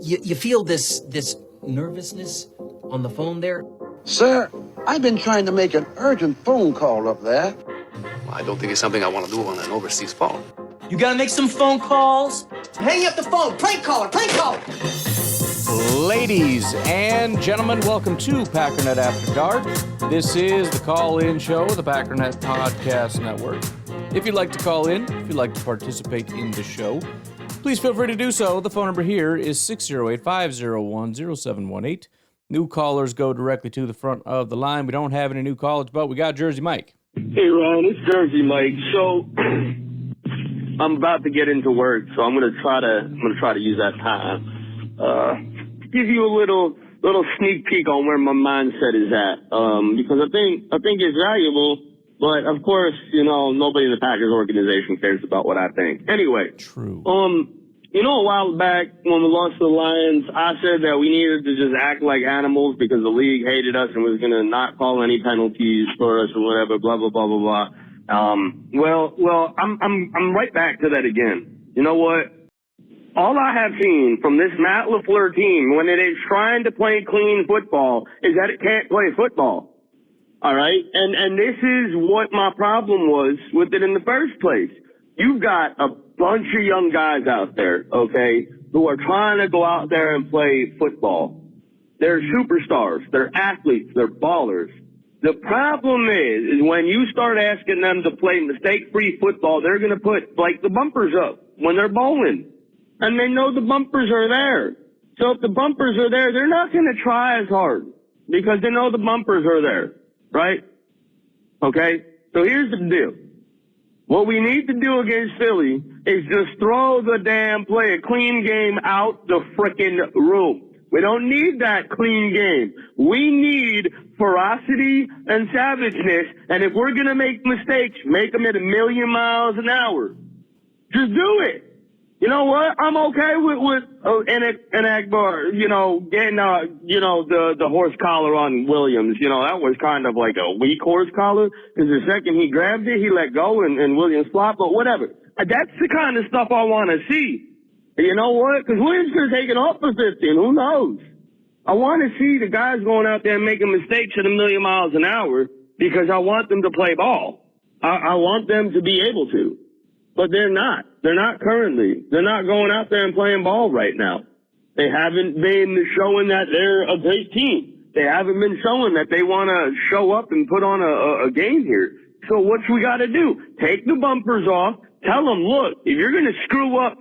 You feel this nervousness on the phone there? Sir, I've been trying to make an urgent phone call up there. Well, I don't think it's something I want to do on an overseas phone. You gotta make some phone calls. Hang up the phone. Prank caller. Prank caller. Ladies and gentlemen, welcome to Packernet After Dark. This is the call-in show of the Packernet Podcast Network. If you'd like to call in, if you'd like to participate in the show, please feel free to do so. The phone number here is 608-501-0718. New callers go directly to the front of the line. We don't have any new callers, but we got Jersey Mike. Hey, Ron, it's Jersey Mike. So I'm about to get into work, so I'm gonna try to use that time. Give you a little sneak peek on where my mindset is at, because I think it's valuable, but of course, nobody in the Packers organization cares about what I think. Anyway, true. A while back when we lost to the Lions, I said that we needed to just act like animals because the league hated us and was gonna not call any penalties for us or whatever, blah blah blah blah blah. Well, I'm right back to that again. You know what? All I have seen from this Matt LaFleur team when it is trying to play clean football is that it can't play football. All right? And this is what my problem was with it in the first place. You've got a bunch of young guys out there, okay, who are trying to go out there and play football. They're superstars. They're athletes. They're ballers. The problem is when you start asking them to play mistake-free football, they're going to put, the bumpers up when they're bowling. And they know the bumpers are there. So if the bumpers are there, they're not going to try as hard because they know the bumpers are there, right? Okay? So here's the deal. What we need to do against Philly is just throw the damn play a clean game out the frickin' room. We don't need that clean game. We need ferocity and savageness. And if we're going to make mistakes, make them at 1,000,000 miles an hour. Just do it. You know what? I'm okay with Akbar, getting, the horse collar on Williams. That was kind of like a weak horse collar because the second he grabbed it, he let go and Williams flopped, but whatever. That's the kind of stuff I want to see. You know what? Because Williams could have taken off for 15. Who knows? I want to see the guys going out there and making mistakes at 1,000,000 miles an hour because I want them to play ball. I want them to be able to. But they're not. They're not currently. They're not going out there and playing ball right now. They haven't been showing that they're a great team. They haven't been showing that they want to show up and put on a game here. So what we got to do? Take the bumpers off. Tell them, look, if you're going to screw up,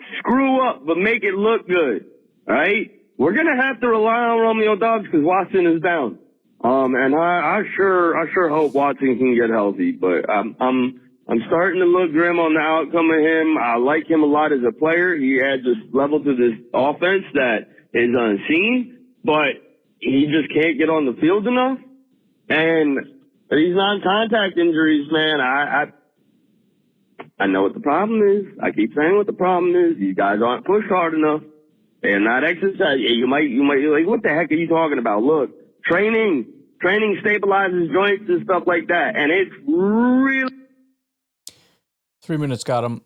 but make it look good. All right? We're going to have to rely on Romeo Doubs because Watson is down. And I sure hope Watson can get healthy, but I'm starting to look grim on the outcome of him. I like him a lot as a player. He adds this level to this offense that is unseen, but he just can't get on the field enough. And these non-contact injuries, man, I know what the problem is. I keep saying what the problem is. These guys aren't pushed hard enough. They're not exercising. You might be like, what the heck are you talking about? Look, training stabilizes joints and stuff like that. And it's really 3 minutes got him.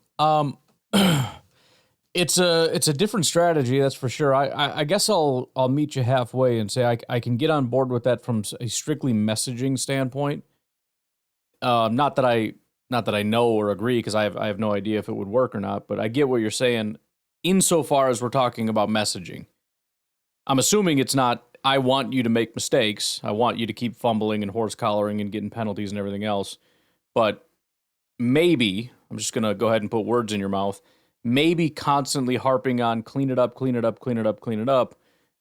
It's a different strategy, that's for sure. I guess I'll meet you halfway and say I can get on board with that from a strictly messaging standpoint. Not that I know or agree because I have no idea if it would work or not. But I get what you're saying insofar as we're talking about messaging. I'm assuming it's not. I want you to make mistakes. I want you to keep fumbling and horse collaring and getting penalties and everything else. But maybe, I'm just going to go ahead and put words in your mouth, maybe constantly harping on clean it up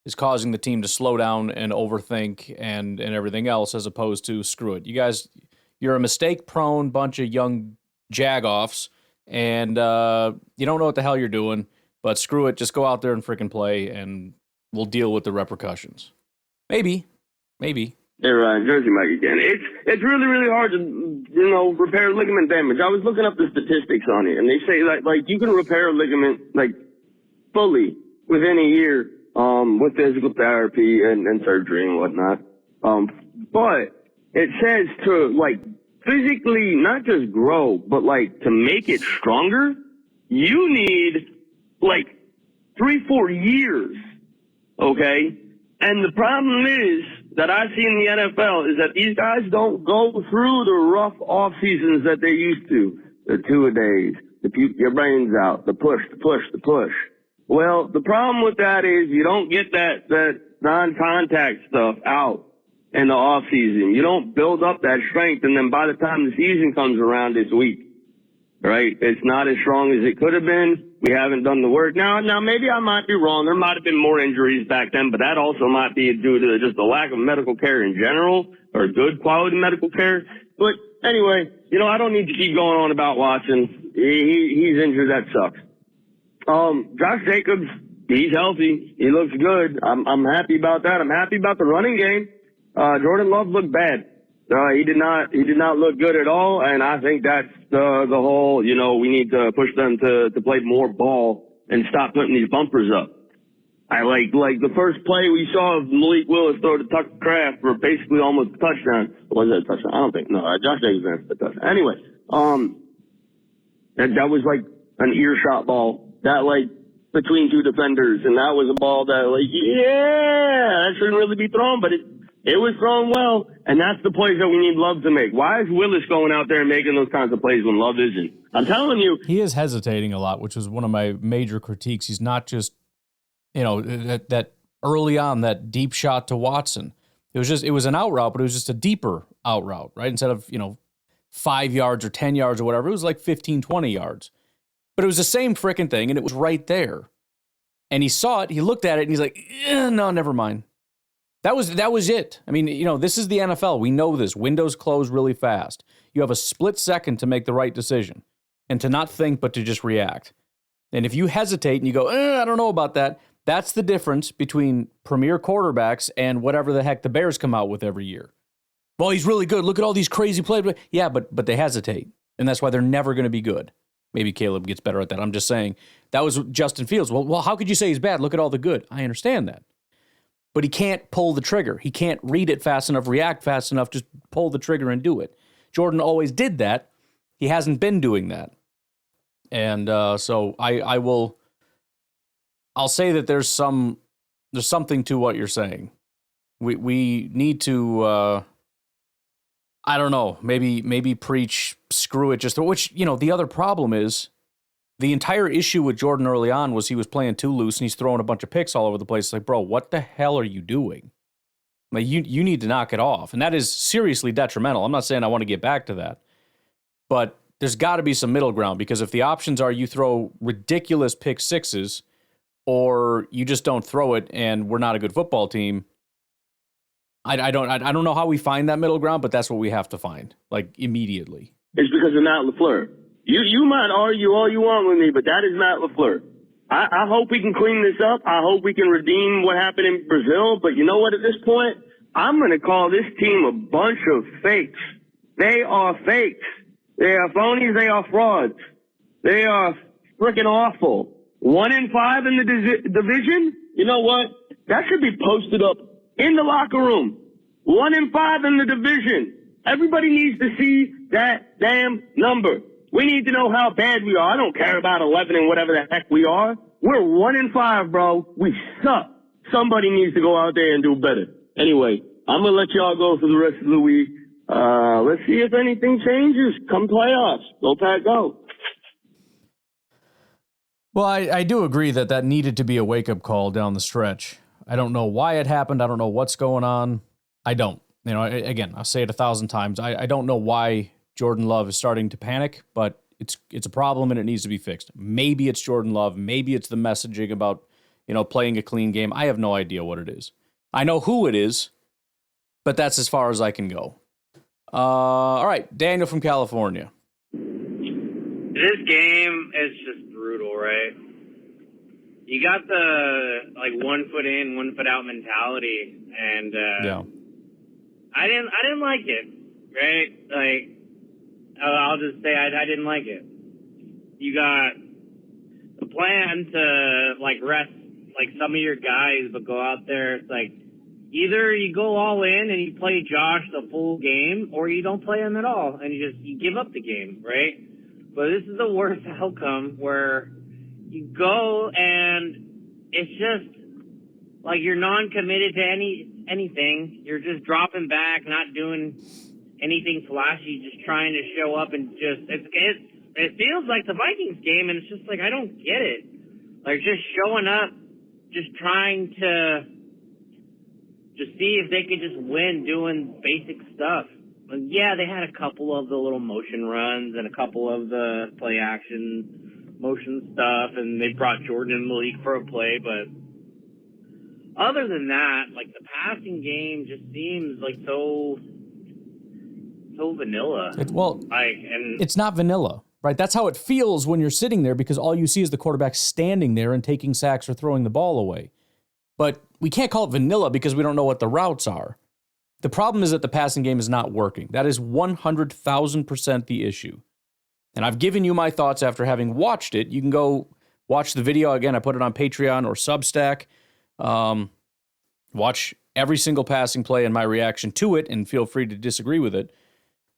is causing the team to slow down and overthink and everything else as opposed to screw it. You guys, you're a mistake-prone bunch of young jag-offs, and you don't know what the hell you're doing, but screw it, just go out there and freaking play, and we'll deal with the repercussions. Maybe. Hey, Ryan, Jersey Mike again. It's really, really hard to, repair ligament damage. I was looking up the statistics on it, and they say like you can repair a ligament fully within a year with physical therapy and surgery and whatnot. But it says to physically not just grow, but to make it stronger, you need 3-4 years Okay? And the problem is that I see in the NFL is that these guys don't go through the rough off seasons that they used to. The two-a-days, the puke your brains out, the push. Well, the problem with that is you don't get that non-contact stuff out in the off season. You don't build up that strength, and then by the time the season comes around, it's weak. Right? It's not as strong as it could have been. We haven't done the work. Now, maybe I might be wrong. There might have been more injuries back then, but that also might be due to just the lack of medical care in general, or good quality medical care. But anyway, I don't need to keep going on about Watson. He's injured. That sucks. Josh Jacobs, he's healthy. He looks good. I'm happy about that. I'm happy about the running game. Jordan Love looked bad. He did not look good at all, and I think that's the whole, we need to push them to play more ball and stop putting these bumpers up. I like the first play we saw of Malik Willis throw to Tucker Kraft for basically almost a touchdown. Was that a touchdown? I don't think. No, Josh Jacobs ran for a touchdown. Anyway, that was like an earshot ball. That between two defenders, and that was a ball that that shouldn't really be thrown, but it was thrown well, and that's the plays that we need Love to make. Why is Willis going out there and making those kinds of plays when Love isn't? I'm telling you. He is hesitating a lot, which is one of my major critiques. He's not just, that early on, that deep shot to Watson. It was an out route, but it was just a deeper out route, right? Instead of, 5 yards or 10 yards or whatever, it was like 15, 20 yards. But it was the same freaking thing, and it was right there. And he saw it, he looked at it, and he's like, no, never mind. That was it. I mean, this is the NFL. We know this. Windows close really fast. You have a split second to make the right decision and to not think, but to just react. And if you hesitate and you go, I don't know about that, that's the difference between premier quarterbacks and whatever the heck the Bears come out with every year. Well, he's really good. Look at all these crazy plays. Yeah, but they hesitate. And that's why they're never going to be good. Maybe Caleb gets better at that. I'm just saying that was Justin Fields. Well, how could you say he's bad? Look at all the good. I understand that. But he can't pull the trigger. He can't read it fast enough, react fast enough, just pull the trigger and do it. Jordan always did that. He hasn't been doing that. And so I'll say that there's something to what you're saying. We need to, I don't know, maybe preach, screw it, which, the other problem is, the entire issue with Jordan early on was he was playing too loose and he's throwing a bunch of picks all over the place. It's like, bro, what the hell are you doing? Like, you need to knock it off. And that is seriously detrimental. I'm not saying I want to get back to that. But there's got to be some middle ground, because if the options are you throw ridiculous pick sixes or you just don't throw it and we're not a good football team, I don't know how we find that middle ground, but that's what we have to find, immediately. It's because of Matt LaFleur. You might argue all you want with me, but that is Matt LaFleur. I hope we can clean this up. I hope we can redeem what happened in Brazil. But you know what? At this point, I'm going to call this team a bunch of fakes. They are fakes. They are phonies. They are frauds. They are freaking awful. 1-5 in the division? You know what? That should be posted up in the locker room. 1-5 in the division. Everybody needs to see that damn number. We need to know how bad we are. I don't care about 11 and whatever the heck we are. We're 1-5, bro. We suck. Somebody needs to go out there and do better. Anyway, I'm going to let y'all go for the rest of the week. Let's see if anything changes. Come playoffs. Go Pack, go. Well, I do agree that needed to be a wake-up call down the stretch. I don't know why it happened. I don't know what's going on. I don't. Again, I'll say it 1,000 times. I don't know why Jordan Love is starting to panic, but it's a problem and it needs to be fixed. Maybe it's Jordan Love. Maybe it's the messaging about, playing a clean game. I have no idea what it is. I know who it is, but that's as far as I can go. All right, Daniel from California. This game is just brutal, right? You got the 1 foot in, 1 foot out mentality, and yeah. I didn't like it, right? I'll just say I didn't like it. You got the plan to rest some of your guys, but go out there. It's either you go all in and you play Josh the full game, or you don't play him at all and you give up the game, right? But this is the worst outcome where you go and it's just like you're non-committed to anything. You're just dropping back, not doing anything flashy, just trying to show up and just it feels like the Vikings game, and it's just like I don't get it. Like just showing up, just trying to just see if they could just win doing basic stuff. And yeah, they had a couple of the little motion runs and a couple of the play action motion stuff, and they brought Jordan in the league for a play, but other than that, like the passing game just seems like so vanilla. It's not vanilla, right? That's how it feels when you're sitting there because all you see is the quarterback standing there and taking sacks or throwing the ball away. But we can't call it vanilla because we don't know what the routes are. The problem is that the passing game is not working. That is 100,000% the issue. And I've given you my thoughts after having watched it. You can go watch the video. Again, I put it on Patreon or Substack. Watch every single passing play and my reaction to it, and feel free to disagree with it.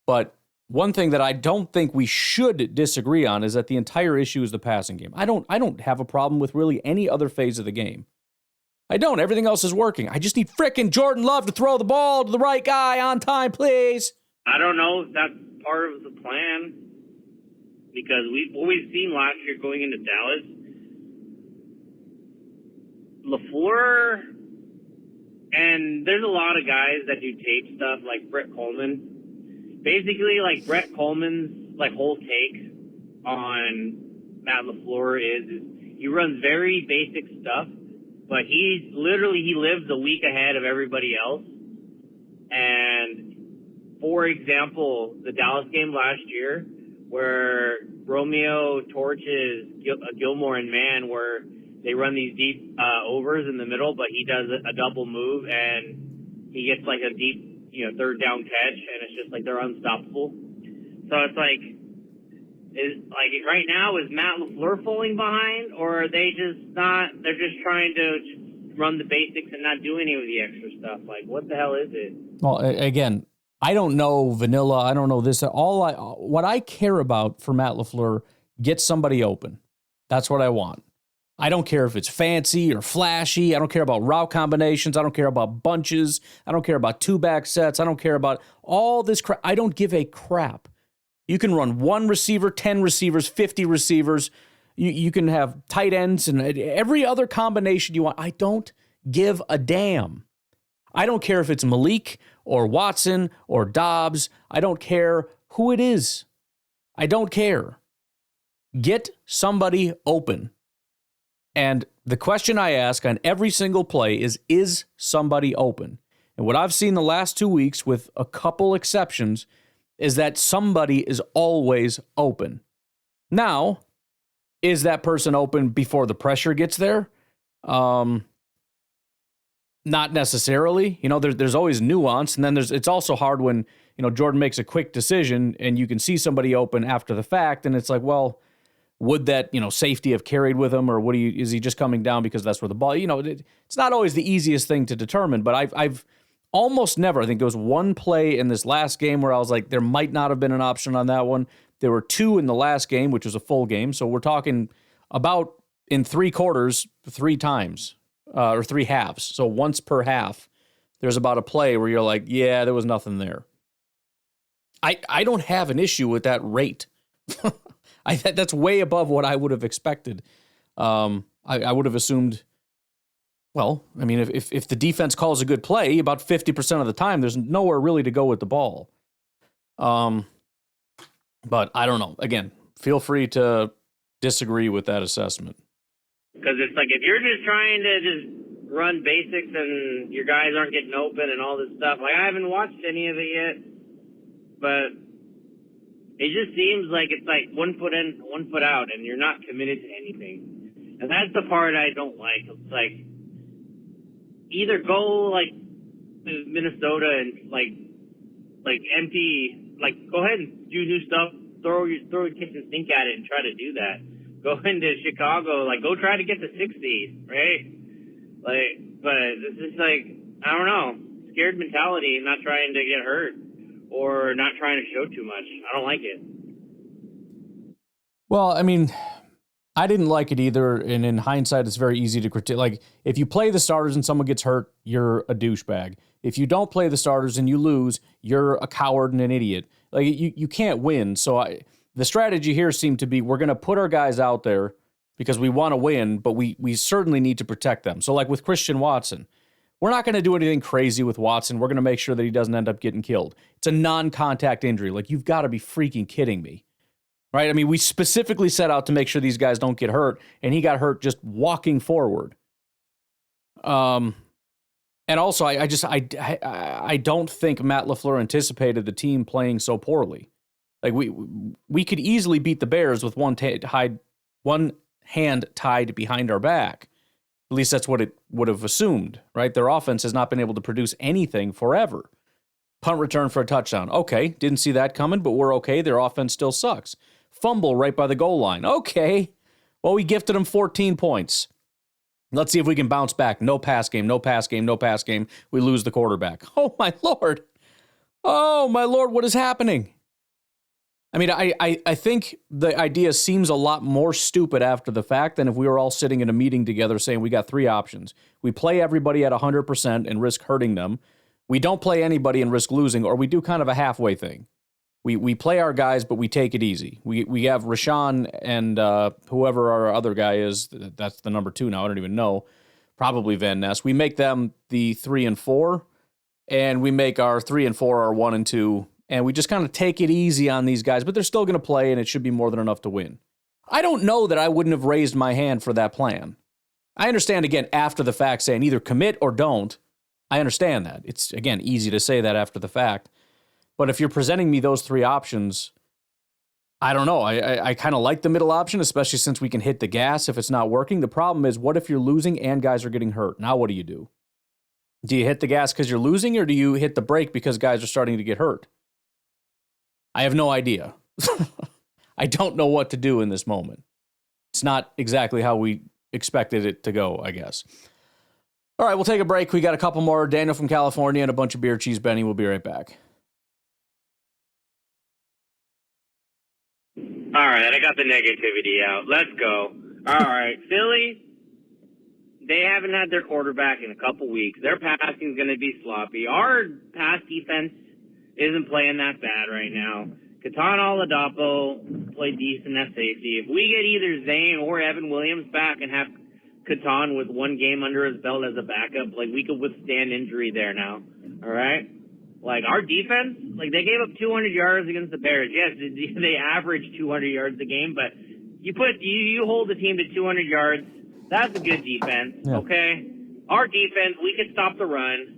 But one thing that I don't think we should disagree on is that the entire issue is the passing game. I don't have a problem with really any other phase of the game. I don't. Everything else is working. I just need frickin' Jordan Love to throw the ball to the right guy on time, please. I don't know if that's part of the plan, because what we've seen last year going into Dallas, LaFleur, and there's a lot of guys that do tape stuff like Brett Coleman. Basically, like Brett Coleman's like whole take on Matt LaFleur is he runs very basic stuff, but he lives a week ahead of everybody else. And for example, the Dallas game last year, where Romeo torches Gilmore and Man, where they run these deep overs in the middle, but he does a double move and he gets like a deep, third down catch, and it's just like they're unstoppable. So it's like, right now is Matt LaFleur falling behind, or are they just not? They're just trying to just run the basics and not do any of the extra stuff. Like, what the hell is it? Well, again, I don't know vanilla. I don't know this. What I care about for Matt LaFleur, get somebody open. That's what I want. I don't care if it's fancy or flashy. I don't care about route combinations. I don't care about bunches. I don't care about two-back sets. I don't care about all this crap. I don't give a crap. You can run one receiver, 10 receivers, 50 receivers. You can have tight ends and every other combination you want. I don't give a damn. I don't care if it's Malik or Watson or Dobbs. I don't care who it is. I don't care. Get somebody open. And the question I ask on every single play is somebody open? And what I've seen the last 2 weeks, with a couple exceptions, is that somebody is always open. Now, is that person open before the pressure gets there? Not necessarily. There's always nuance, and then it's also hard when, Jordan makes a quick decision and you can see somebody open after the fact, and it's like, well, would that, safety have carried with him, or is he just coming down because that's where the ball, it's not always the easiest thing to determine, but I've almost never, I think there was one play in this last game where I was like, there might not have been an option on that one. There were two in the last game, which was a full game. So we're talking about in 3 quarters, 3 times, or 3 halves. So once per half, there's about a play where you're like, yeah, there was nothing there. I don't have an issue with that rate. That's way above what I would have expected. I would have assumed, well, I mean, if the defense calls a good play, about 50% of the time, there's nowhere really to go with the ball. But I don't know. Again, feel free to disagree with that assessment. Because it's like, if you're just trying to just run basics and your guys aren't getting open and all this stuff, like I haven't watched any of it yet, but it just seems like it's like one foot in, one foot out, and you're not committed to anything. And that's the part I don't like. It's like, either go like to Minnesota and like empty, like go ahead and do new stuff, throw your kitchen sink at it and try to do that. Go into Chicago, like go try to get the 60s, right? Like, but it's just like, I don't know, scared mentality and not trying to get hurt or not trying to show too much. I don't like it. Well, I mean, I didn't like it either, and in hindsight, it's very easy to critique. Like, if you play the starters and someone gets hurt, you're a douchebag. If you don't play the starters and you lose, you're a coward and an idiot. Like, you can't win. So the strategy here seemed to be, we're going to put our guys out there because we want to win, but we certainly need to protect them. So, like with Christian Watson, we're not going to do anything crazy with Watson. We're going to make sure that he doesn't end up getting killed. It's a non-contact injury. Like, you've got to be freaking kidding me. Right? I mean, we specifically set out to make sure these guys don't get hurt, and he got hurt just walking forward. And also, I don't think Matt LaFleur anticipated the team playing so poorly. Like, we could easily beat the Bears with one hand tied behind our back. At least that's what it would have assumed, right? Their offense has not been able to produce anything forever. Punt return for a touchdown. Okay, didn't see that coming, but we're okay. Their offense still sucks. Fumble right by the goal line. Okay. Well, we gifted them 14 points. Let's see if we can bounce back. No pass game, no pass game, no pass game. We lose the quarterback. Oh, my Lord. Oh, my Lord, what is happening? I mean, I think the idea seems a lot more stupid after the fact than if we were all sitting in a meeting together saying we got three options. We play everybody at 100% and risk hurting them. We don't play anybody and risk losing, or we do kind of a halfway thing. We play our guys, but we take it easy. We have Rashawn and whoever our other guy is, that's the number 2 now, I don't even know, probably Van Ness. We make them the 3 and 4, and we make our 3 and 4 our 1 and 2, and we just kind of take it easy on these guys, but they're still going to play, and it should be more than enough to win. I don't know that I wouldn't have raised my hand for that plan. I understand, again, after the fact, saying either commit or don't. I understand that. It's, again, easy to say that after the fact. But if you're presenting me those three options, I don't know. I kind of like the middle option, especially since we can hit the gas if it's not working. The problem is, what if you're losing and guys are getting hurt? Now what do you do? Do you hit the gas because you're losing, or do you hit the brake because guys are starting to get hurt? I have no idea. I don't know what to do in this moment. It's not exactly how we expected it to go, I guess. All right, we'll take a break. We got a couple more. Daniel from California and a bunch of beer cheese Benny. We'll be right back. All right, I got the negativity out. Let's go. All right, Philly, they haven't had their quarterback in a couple weeks. Their passing is going to be sloppy. Our pass defense isn't playing that bad right now. Catan Oladapo played decent at safety. If we get either Zane or Evan Williams back and have Catan with one game under his belt as a backup, like, we could withstand injury there now. All right? Like, our defense, like, they gave up 200 yards against the Bears. Yes, they averaged 200 yards a game, but you hold the team to 200 yards. That's a good defense, okay? Our defense, we can stop the run.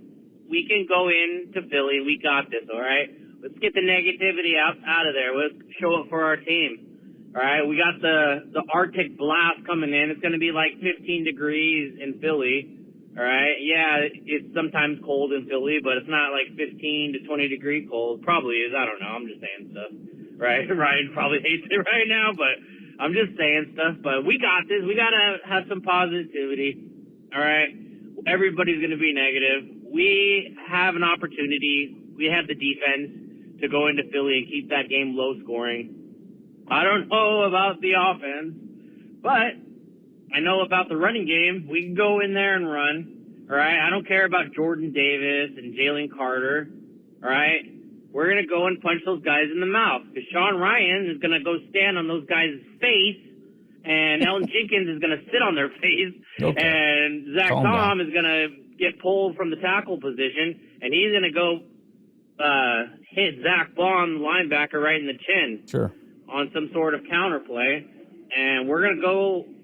We can go into Philly. We got this, all right? Let's get the negativity out of there. Let's show it for our team, all right? We got the Arctic blast coming in. It's going to be like 15 degrees in Philly. All right, yeah, it's sometimes cold in Philly, but it's not like 15 to 20 degree cold. Probably is, I don't know, I'm just saying stuff, right? Ryan probably hates it right now, but I'm just saying stuff. But we got this. We got to have some positivity, all right? Everybody's going to be negative. We have an opportunity. We have the defense to go into Philly and keep that game low scoring. I don't know about the offense, but I know about the running game. We can go in there and run, all right? I don't care about Jordan Davis and Jalen Carter, all right? We're going to go and punch those guys in the mouth because Sean Ryan is going to go stand on those guys' face, and Ellen Jenkins is going to sit on their face, and Zach Tom is going to get pulled from the tackle position, and he's going to go hit Zach Bond, the linebacker, right in the chin on some sort of counter play, and we're going to go –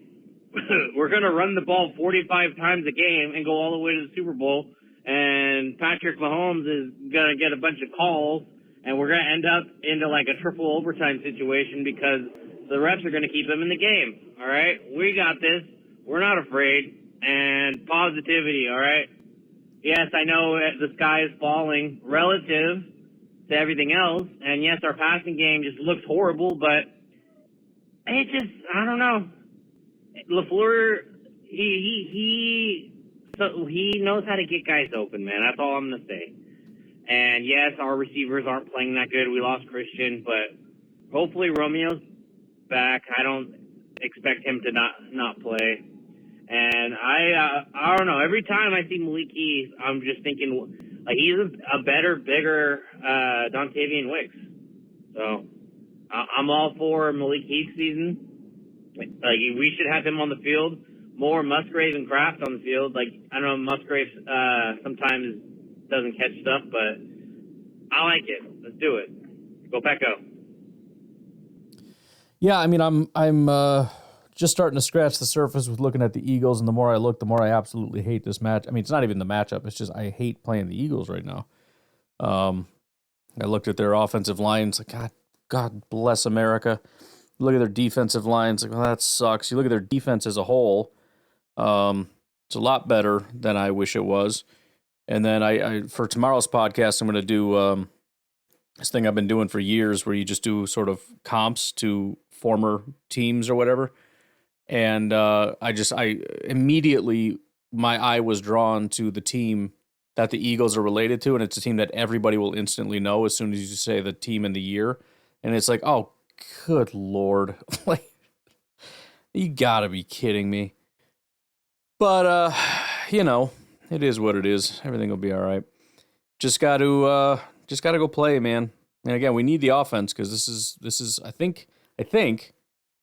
we're going to run the ball 45 times a game and go all the way to the Super Bowl, and Patrick Mahomes is going to get a bunch of calls, and we're going to end up into like a triple overtime situation because the refs are going to keep him in the game, all right? We got this. We're not afraid, and positivity, all right? Yes, I know the sky is falling relative to everything else, and yes, our passing game just looks horrible, but it just, I don't know. LaFleur, he knows how to get guys open, man. That's all I'm going to say. And, yes, our receivers aren't playing that good. We lost Christian, but hopefully Romeo's back. expect him to not play. And I don't know. Every time I see Malik Heath, I'm just thinking like he's a better, bigger Dontavian Wicks. So I'm all for Malik Heath season. Like we should have him on the field. More Musgrave and Kraft on the field. Like I know Musgrave sometimes doesn't catch stuff, but I like it. Let's do it. Go Pecco. Yeah, I mean, I'm just starting to scratch the surface with looking at the Eagles, and the more I look, the more I absolutely hate this match. I mean, it's not even the matchup; it's just I hate playing the Eagles right now. I looked at their offensive lines, like God bless America. Look at their defensive lines, like, well, that sucks. You look at their defense as a whole, it's a lot better than I wish it was. And then I for tomorrow's podcast, I'm going to do this thing I've been doing for years where you just do sort of comps to former teams or whatever. And I immediately, my eye was drawn to the team that the Eagles are related to, and it's a team that everybody will instantly know as soon as you say the team in the year. And it's like, oh, good Lord. Like, you gotta be kidding me. But, you know, it is what it is. Everything will be all right. Just got to go play, man. And again, we need the offense because this is I think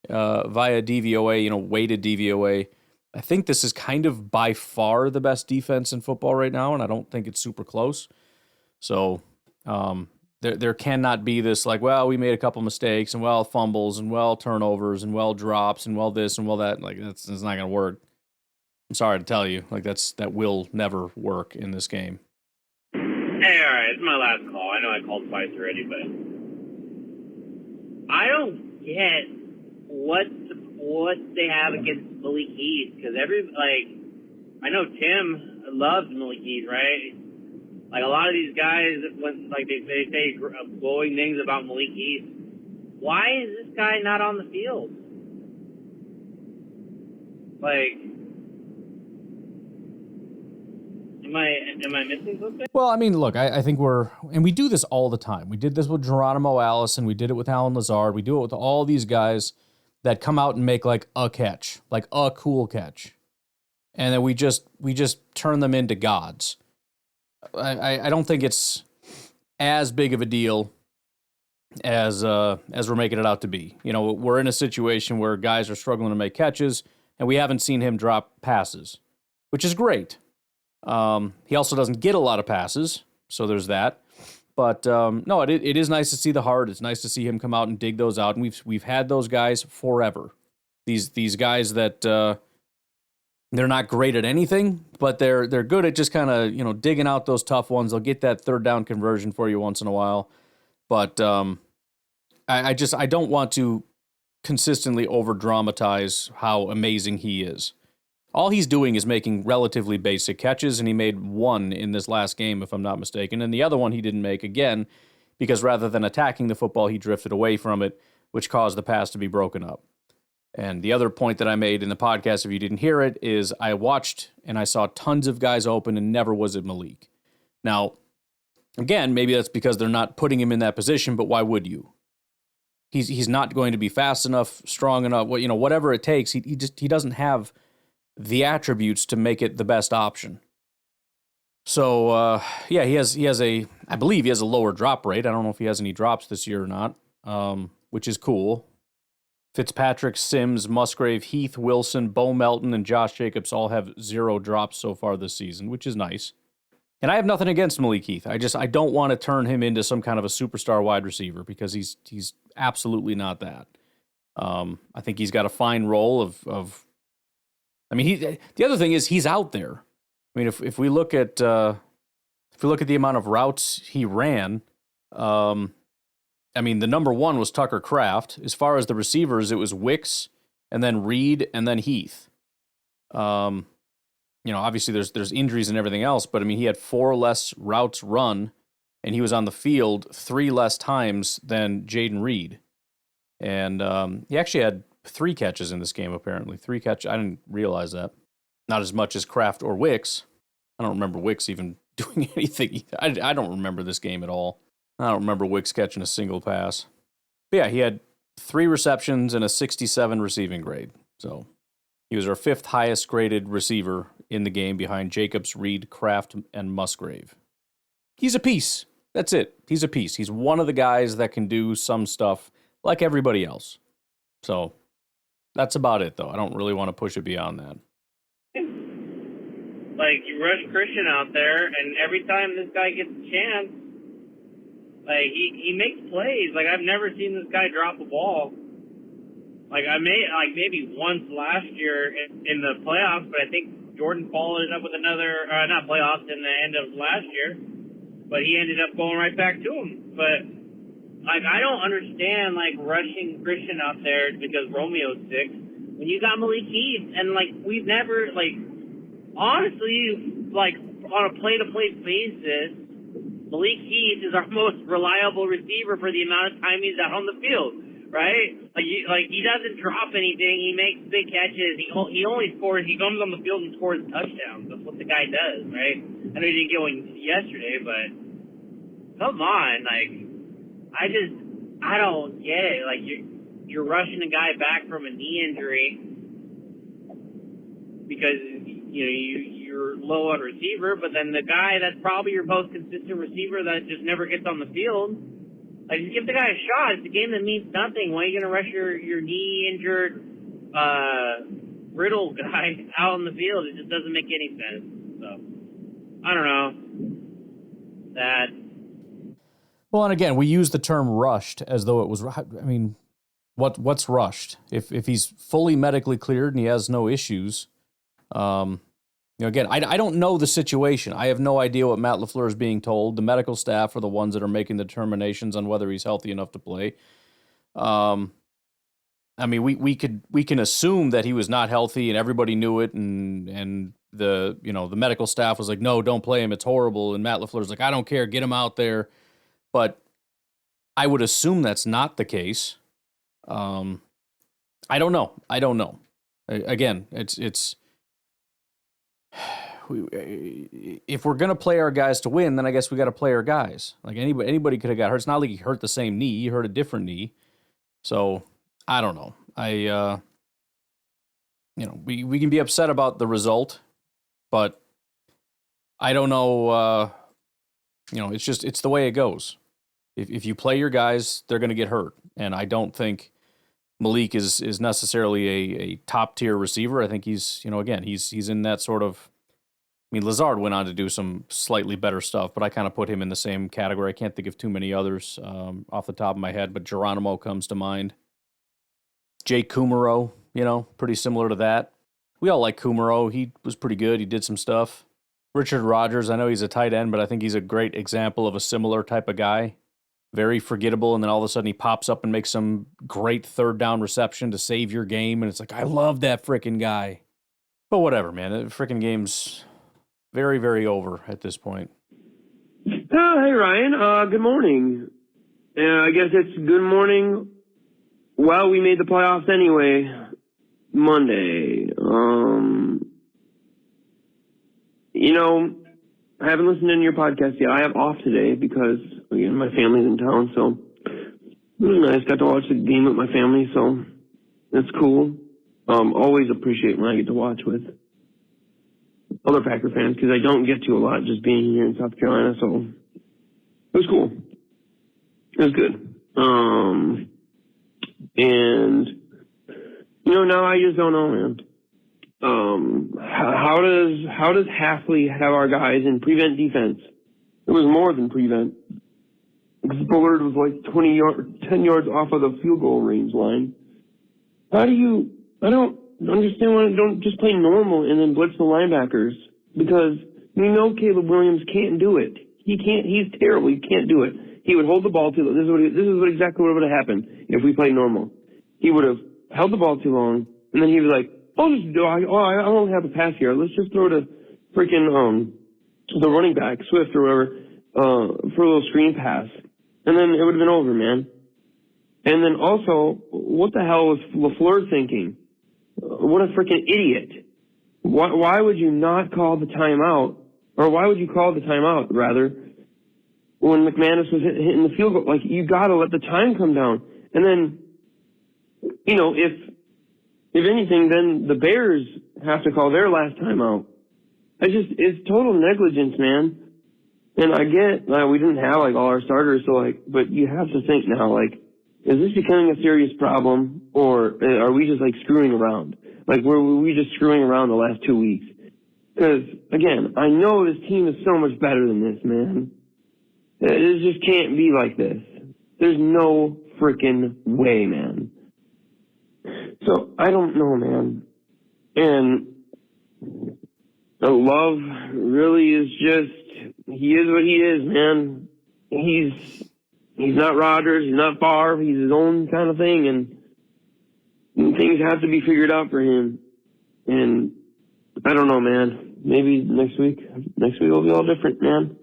via DVOA, weighted DVOA. I think this is kind of by far the best defense in football right now, and I don't think it's super close. So there cannot be this like, well, we made a couple mistakes, and well, fumbles, and well, turnovers, and well, drops, and well, this, and well, that. Like, that's not going to work. I'm sorry to tell you. Like, that will never work in this game. Hey, all right, it's my last call. I know I called twice already, but I don't get what they have against Malik Heath, because I know Tim loves Malik Heath, right? Like a lot of these guys, when like they say glowing things about Malik Heath, why is this guy not on the field? Like, am I missing something? Well, I mean, look, I think we do this all the time. We did this with Geronimo Allison. We did it with Alan Lazard. We do it with all these guys that come out and make like a catch, like a cool catch. And then we just turn them into gods. I don't think it's as big of a deal as we're making it out to be. We're in a situation where guys are struggling to make catches, and we haven't seen him drop passes, which is great. He also doesn't get a lot of passes, so there's that. But no, it is nice to see the heart. It's nice to see him come out and dig those out, and we've had those guys forever. These guys that they're not great at anything, but they're good at just kind of digging out those tough ones. They'll get that third down conversion for you once in a while. But I don't want to consistently over dramatize how amazing he is. All he's doing is making relatively basic catches, and he made one in this last game, if I'm not mistaken. And the other one he didn't make again, because rather than attacking the football, he drifted away from it, which caused the pass to be broken up. And the other point that I made in the podcast, if you didn't hear it, is I watched and I saw tons of guys open, and never was it Malik. Now, again, maybe that's because they're not putting him in that position, but why would you? He's not going to be fast enough, strong enough, whatever it takes. He doesn't have the attributes to make it the best option. So, yeah, I believe he has a lower drop rate. I don't know if he has any drops this year or not, which is cool. Fitzpatrick, Sims, Musgrave, Heath, Wilson, Bo Melton, and Josh Jacobs all have 0 drops so far this season, which is nice. And I have nothing against Malik Heath. I don't want to turn him into some kind of a superstar wide receiver, because he's absolutely not that. I think he's got a fine role of the other thing is he's out there. I mean, if we look at the amount of routes he ran, the number one was Tucker Kraft. As far as the receivers, it was Wicks, and then Reed, and then Heath. Obviously there's injuries and everything else, but he had 4 less routes run, and he was on the field 3 less times than Jaden Reed. And he actually had 3 catches in this game, apparently. 3 catches. I didn't realize that. Not as much as Kraft or Wicks. I don't remember Wicks even doing anything. I don't remember this game at all. I don't remember Wicks catching a single pass. But yeah, he had 3 receptions and a 67 receiving grade. So he was our 5th highest graded receiver in the game behind Jacobs, Reed, Kraft, and Musgrave. He's a piece. That's it. He's a piece. He's one of the guys that can do some stuff like everybody else. So that's about it, though. I don't really want to push it beyond that. Like, you rush Christian out there, and every time this guy gets a chance, like, he makes plays. Like, I've never seen this guy drop a ball. Like, maybe once last year in the playoffs, but I think Jordan followed it up with another, not playoffs, in the end of last year, but he ended up going right back to him. But, like, I don't understand, like, rushing Christian out there because Romeo's sick when you got Malik Heath, and, like, we've never, like, honestly, like, on a play-to-play basis, Malik Heath is our most reliable receiver for the amount of time he's out on the field, right? Like he doesn't drop anything. He makes big catches. He only scores. He comes on the field and scores touchdowns. That's what the guy does, right? I know he didn't get one yesterday, but come on, like, I don't get it. Like, you're rushing a guy back from a knee injury because you're low on receiver, but then the guy that's probably your most consistent receiver that just never gets on the field, like, just give the guy a shot. It's a game that means nothing. Why are you going to rush your knee-injured brittle guy out on the field? It just doesn't make any sense. So, I don't know. Well, and again, we use the term rushed as though it was, I mean, what's rushed? If he's fully medically cleared and he has no issues, again, I don't know the situation. I have no idea what Matt LaFleur is being told. The medical staff are the ones that are making the determinations on whether he's healthy enough to play. I mean, we can assume that he was not healthy and everybody knew it, and the medical staff was like, no, don't play him, it's horrible. And Matt LaFleur's like, I don't care, get him out there. But I would assume that's not the case. I don't know. Again, it's if we're gonna play our guys to win, then I guess we got to play our guys. Like, anybody could have got hurt. It's not like he hurt the same knee; he hurt a different knee. So I don't know. We can be upset about the result, but I don't know. It's the way it goes. If you play your guys, they're going to get hurt, and I don't think Malik is necessarily a top tier receiver. I think he's in that sort of. I mean, Lazard went on to do some slightly better stuff, but I kind of put him in the same category. I can't think of too many others off the top of my head, but Geronimo comes to mind. Jake Kumaro, pretty similar to that. We all like Kumaro. He was pretty good. He did some stuff. Richard Rodgers, I know he's a tight end, but I think he's a great example of a similar type of guy. Very forgettable, and then all of a sudden he pops up and makes some great third down reception to save your game, and it's like, I love that freaking guy. But whatever, man. The freaking game's very, very over at this point. Hey, Ryan. Good morning. I guess it's good morning. Well, we made the playoffs anyway. Monday. I haven't listened to your podcast yet. I have off today because, again, my family's in town, so it was nice. Got to watch the game with my family, so that's cool. Always appreciate when I get to watch with other Packer fans because I don't get to a lot just being here in South Carolina, so it was cool. It was good. And, now I just don't know, man. How does Halfley have our guys in prevent defense? It was more than prevent. Because Bullard was like 10 yards off of the field goal range line. I don't understand why they don't just play normal and then blitz the linebackers. Because we know Caleb Williams can't do it. He's terrible. He can't do it. He would hold the ball too long. This is exactly what would have happened if we played normal. He would have held the ball too long, and then he was like, I only have a pass here. Let's just throw to freaking the running back, Swift or whoever, for a little screen pass. And then it would have been over, man. And then also, what the hell was LaFleur thinking? What a freaking idiot. Why would you not call the timeout? Or why would you call the timeout, rather, when McManus was hitting the field goal? Like, you got to let the time come down. And then if anything, then the Bears have to call their last timeout. It's total negligence, man. And I get, we didn't have, all our starters, but you have to think now, is this becoming a serious problem, or are we just, screwing around? Were we just screwing around the last 2 weeks? Because, again, I know this team is so much better than this, man. It just can't be like this. There's no freaking way, man. So, I don't know, man. And Love really is just, he is what he is, man. He's not Rodgers, he's not Favre, he's his own kind of thing, and things have to be figured out for him. And I don't know, man. Maybe next week will be all different, man.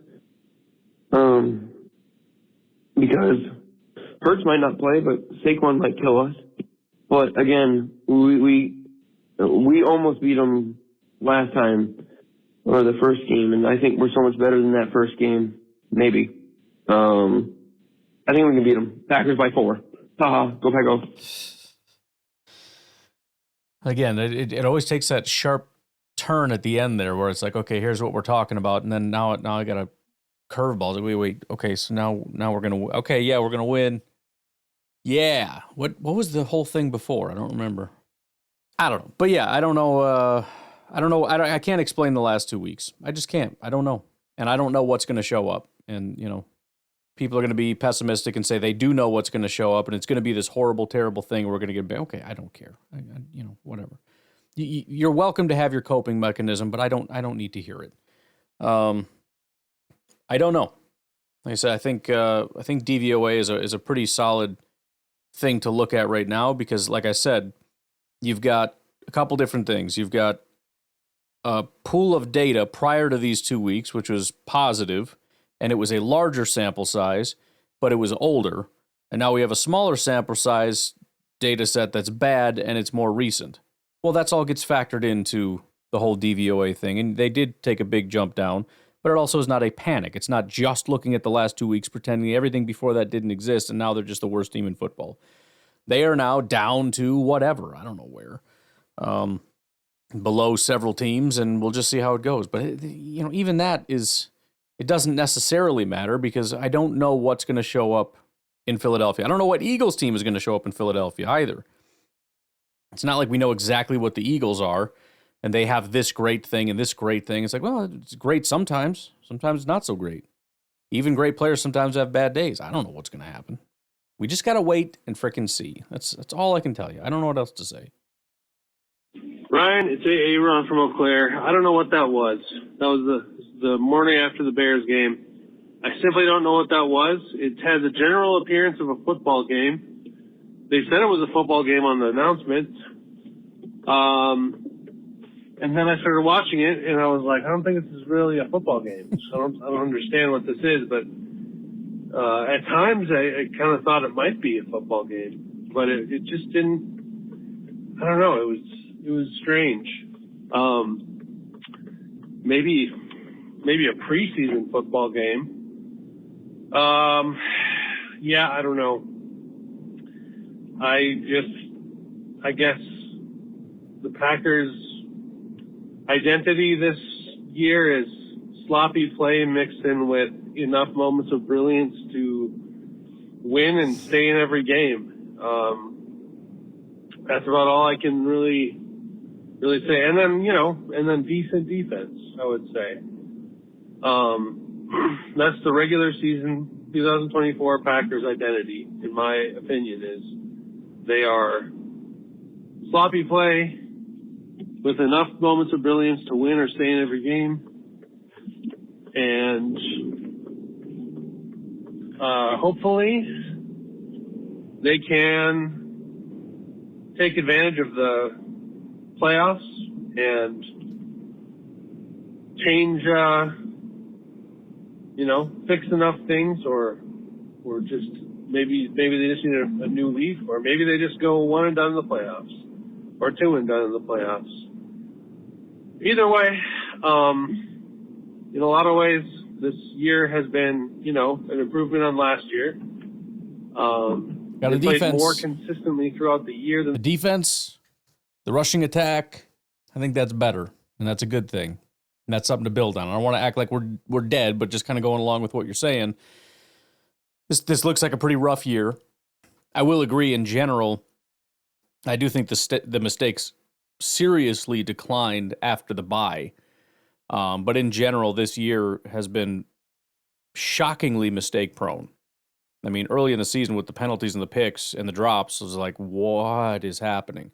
Because Hurts might not play, but Saquon might kill us. But again, we almost beat them last time, or the first game, and I think we're so much better than that first game. Maybe. I think we can beat them. Packers by 4. Haha, go Packers. Again, it always takes that sharp turn at the end there where it's like, okay, here's what we're talking about, and then now I got a curveball. Wait, okay, so now we're gonna, okay, yeah, we're gonna win. Yeah, what was the whole thing before? I don't remember. I don't know, but yeah, I don't know. I can't explain the last 2 weeks. I just can't. I don't know, and I don't know what's gonna show up, and people are going to be pessimistic and say they do know what's going to show up, and it's going to be this horrible, terrible thing. We're going to get, okay, I don't care. Whatever. You're welcome to have your coping mechanism, but I don't need to hear it. I don't know. Like I said, I think DVOA is a pretty solid thing to look at right now because, like I said, you've got a couple different things. You've got a pool of data prior to these 2 weeks, which was positive, and it was a larger sample size, but it was older. And now we have a smaller sample size data set that's bad, and it's more recent. Well, that's all gets factored into the whole DVOA thing, and they did take a big jump down, but it also is not a panic. It's not just looking at the last 2 weeks, pretending everything before that didn't exist, and now they're just the worst team in football. They are now down to whatever, I don't know where, below several teams, and we'll just see how it goes. But, even that is... It doesn't necessarily matter because I don't know what's going to show up in Philadelphia. I don't know what Eagles team is going to show up in Philadelphia either. It's not like we know exactly what the Eagles are and they have this great thing and this great thing. It's like, well, it's great sometimes. Sometimes it's not so great. Even great players sometimes have bad days. I don't know what's going to happen. We just got to wait and frickin' see. That's all I can tell you. I don't know what else to say. Ryan, it's Aaron from Eau Claire. I don't know what that was. That was the morning after the Bears game. I simply don't know what that was. It has a general appearance of a football game. They said it was a football game on the announcement. And then I started watching it, and I was like, I don't think this is really a football game. So I don't understand what this is. But at times, I kind of thought it might be a football game. But it just didn't. I don't know. It was strange. Maybe a preseason football game. Yeah, I don't know. I guess the Packers' identity this year is sloppy play mixed in with enough moments of brilliance to win and stay in every game. That's about all I can really say. And then decent defense, I would say. That's the regular season 2024 Packers identity, in my opinion, is they are sloppy play with enough moments of brilliance to win or stay in every game. And hopefully they can take advantage of the playoffs and change, fix enough things, or just maybe they just need a new leaf, or maybe they just go 1 and done in the playoffs, or 2 and done in the playoffs. Either way, in a lot of ways, this year has been, an improvement on last year. Got They a played defense. more consistently throughout the year than The defense, the rushing attack, I think that's better, and that's a good thing. And that's something to build on. I don't want to act like we're dead, but just kind of going along with what you're saying. This looks like a pretty rough year. I will agree in general. I do think the mistakes seriously declined after the bye. But in general, this year has been shockingly mistake prone. I mean, early in the season with the penalties and the picks and the drops, it was like, what is happening?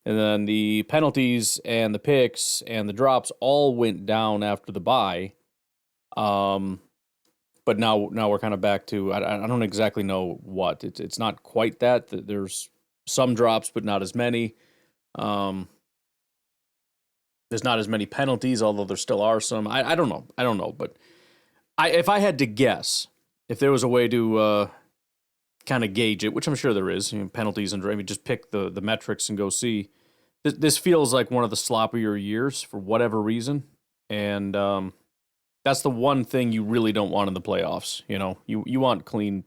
And then the penalties and the picks and the drops all went down after the bye. But now we're kind of back to, I don't exactly know what. It's not quite that. There's some drops, but not as many. There's not as many penalties, although there still are some. I don't know. But if I had to guess, if there was a way to kind of gauge it, which I'm sure there is, penalties and just pick the metrics and go see. This feels like one of the sloppier years for whatever reason, and that's the one thing you really don't want in the playoffs. You want clean